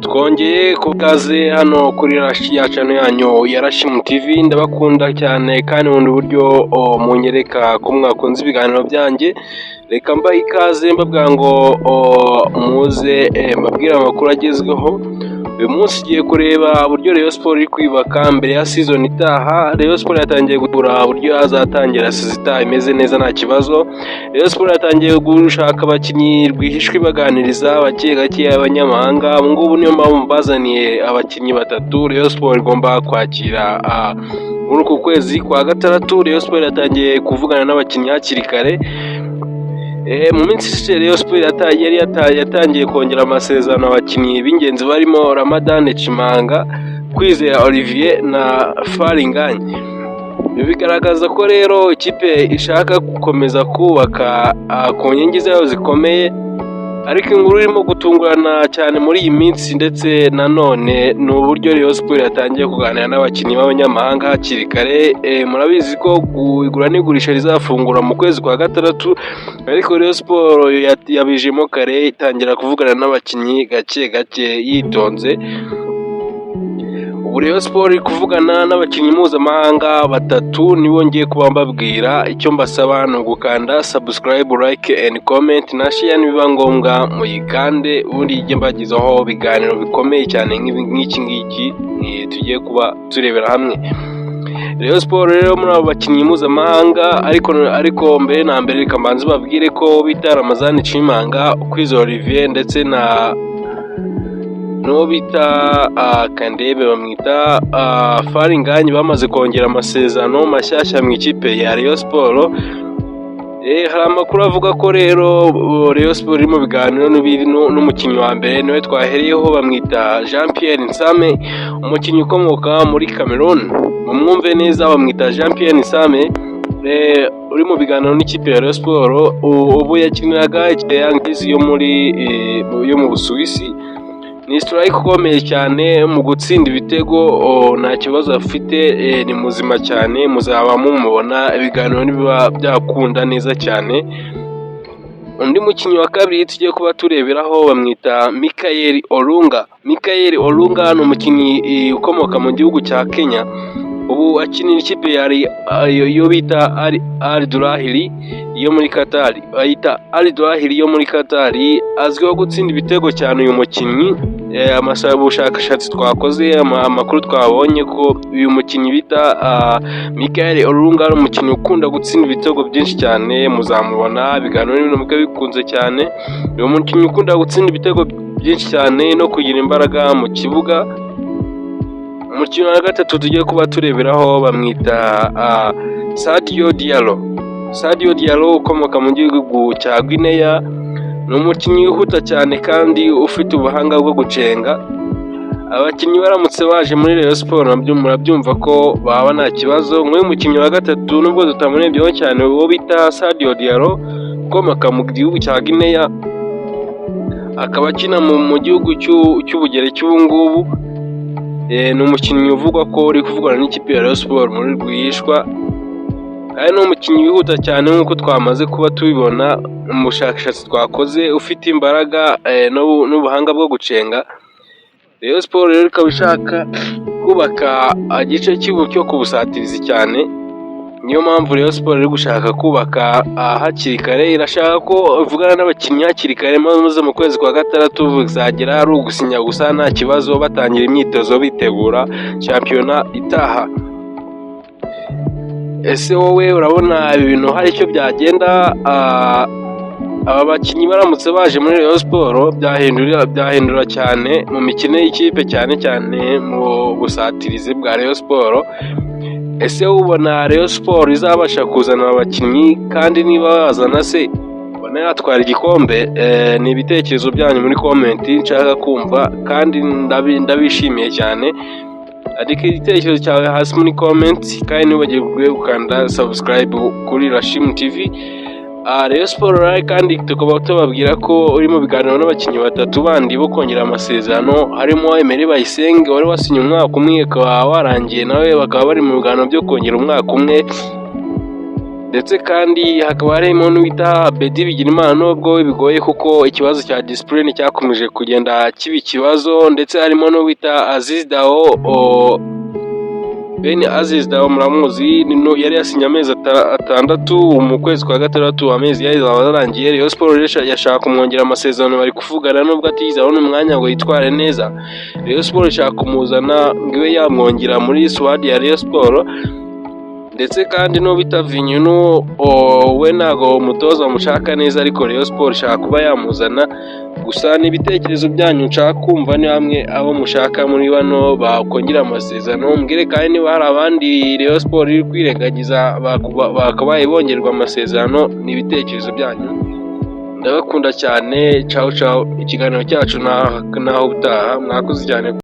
twongeye ku kaze hano kuri ya channel yanyu ya Rashim TV. Ndabakunda cyane kandi mu buryo munyereka ko mwakunze ibiganiro byanjye. Reka mbahe ikaze mbabwira ngo muze mbabwira amakuru agezweho. Uyu munsi ugiye kureba uburyo Rayon Sport iri kwibaka mbere ya season itaha. Rayon Sport yatangiye gukura uburyo azatangira season imeze neza nta kibazo. Rayon Sport yatangiye gushaka abakinnyi rwihishwe baganiriza bake gake abanyamahanga. Ngubu niyo mpamvu bazaniye abakinnyi batatu Rayon Sport igomba kwakira muri uku kwezi kwa gatandatu. Rayon Sport yatangiye kuvugana n'abakinnyi hakiri kare. Mu minsi ishize Rayon Sport yatangiye kongera amasezerano abakinnyi b'ingenzi barimo Ramadan Chimanga, Kwizera Olivier na Faringanye. Bigaragaza ko rero ikipe ishaka gukomeza kubaka ku nkingi zayo zikomeye, ariko inkuru irimo gutungurana cyane muri iyi minsi ndetse nanone ni uburyo Rayon Sport yatangiye kuganira n'abakinnyi b'abanyamahanga hakiri kare. Murabizi ko igura n'igurisha rizafungura mu kwezi kwa gatandatu, ariko Rayon Sport yabijemo kare itangira kuvugana n'abakinnyi gake gake yitonze. Ubu Rayon Sport iri kuvugana n'abakinnyi mpuzamahanga batatu, nibo ngiye kuba mbabwira. Icyo mbasaba ni ugukanda subscribe, like and comment na share nibiba ngombwa muyikande, ubundi ijye mbagezaho ibiganiro bikomeye cyane nk'iki ngiki tugiye kuba turebera hamwe. Rayon Sport rero muri abo bakinnyi mpuzamahanga, ariko mbere na mbere reka mbanze babwire ko bita Ramadan Chimanga, Kwizera Olivier ndetse n'uwo bita Kandebe bamwita Faringanye bamaze kongera amasezerano mashyashya mu ikipe ya Rayon Sport. Hari amakuru avuga ko rero Rayon Sport iri mu biganiro n'umukinnyi wa mbere niwe twahereyeho, bamwita Jean Pierre Nsame, umukinnyi ukomoka muri Cameroon. Mumwumve neza, bamwita Jean Pierre Nsame, uri mu biganiro n'ikipe ya Rayon Sport. Ubu yakiniraga Yankees yo mu Busuwisi. Ni strike ukomeye cyane mu gutsinda ibitego, nta kibazo afite, ni muzima cyane, muzaba mumubona ibiganiro nibiba byakunda neza cyane. Undi mukinnyi wa kabiri tugiye kuba tureberaho bamwita Michael Olunga. Michael Olunga ni umukinnyi ukomoka mu gihugu cya Kenya. Ubu akinira ikipe yo bita Al Duhili yo muri Qatar. Bayita Al Duhili yo muri Qatar. Azwiho gutsinda ibitego cyane uyu mukinnyi. Ubushakashatsi twakoze, amakuru twabonye ko uyu mukinnyi bita Michael Olunga ari umukinnyi ukunda gutsinda ibitego byinshi cyane, muzamubona ibiganiro n'ibintu bikunze cyane. Uyu mukinnyi ukunda gutsinda ibitego byinshi cyane no kugira imbaraga mu kibuga. Umukino wa gatatu tugiye kuba tureberaho bamwita Sadio Diallo. Sadio Diallo ukomoka mu gihugu cya Guinea, ni umukinnyi wihuta cyane kandi ufite ubuhanga bwo gucenga. Abakinnyi baramutse baje muri Rayon Sport murabyumva ko baba nta kibazo. Nk'uyu mukinnyi wa gatatu nubwo tutamurebyeho cyane, uwo bita Sadio Diallo ukomoka mu gihugu cya Guinea, akaba akina mu gihugu cy'Ubugereki ubu ngubu. Ni umukinnyi uvugwa ko uri kuvugana n'ikipe ya Rayon Sport muri rwihishwa, kandi ni umukinnyi wihuta cyane nk'uko twamaze kuba tubibona mu bushakashatsi twakoze, ufite imbaraga n'ubuhanga bwo gucenga. Rayon Sport rero ikaba ishaka kubaka igice cyo kubusatirizi cyane, niyo mpamvu Rayon Sport iri gushaka kubaka hakiri kare. Irashaka ko ivugana n'abakinnyi hakiri kare, maze mu kwezi kwa gatandatu bizagera ari ugusinya gusa nta kibazo, batangira imyitozo bitegura shampiyona itaha. Ese wowe urabona ibi bintu hari icyo byagenda? Aba bakinnyi baramutse baje muri Rayon Sport byahindura cyane mu mikino y'ikipe, cyane cyane mu busatirizi bwa Rayon Sport. Ese ubona Rayon Sport izabasha kuzana abakinnyi, kandi niba bazana se ubona yatwara igikombe? Ni ibitekerezo byanyu muri comment nshaka kumva, kandi ndabishimiye cyane. Andika igitekerezo cyawe hasi muri comment, kandi ntibagirwe gukanda subscribe kuri Rashim TV. Rayon Sport kandi tukaba tubabwira ko uri mu biganiro n'abakinnyi batatu bandi bo kongera amasezerano, harimo Emery Bayisenge wari wasinye umwaka umwe ukaba warangiye, nawe bakaba bari mu biganiro byo kongera umwaka umwe. ndetse kandi hakaba harimo n'uwita Bedi Bigirimana nubwo bigoye kuko ikibazo cya disipurine cyakomeje kugenda kiba ikibazo, ndetse harimo n'uwita Aziz Dao. Ben Aziz Dao muramuzi, yari yasinye amezi atandatu mu kwezi kwa gatandatu, amezi yazaba yarangiye. Rayon Sports yashaka kumwongera amasezerano, bari kuvugana nubwo atigeze abona umwanya ngo yitware neza. Rayon Sports ishaka kumuzana ngo ibe yamwongera muri squad ya Rayon Sports, ndetse kandi no bita Vinyuno we ntago umutoza mushaka neza, ariko Rayon Sports ishaka kuba yamuzana. Gusa n'ibitekerezo byanyu nshaka kumva ni hamwe abo mushaka muri bano bakongera amasezerano, mbwire kandi niba hari abandi Rayon Sports iri kwirengagiza bakabaye bongerwa amasezerano. N'ibitekerezo byanyu, ndabakunda cyane. Ciao ciao, ikiganiro cyacu naho utaha, mwakoze cyane.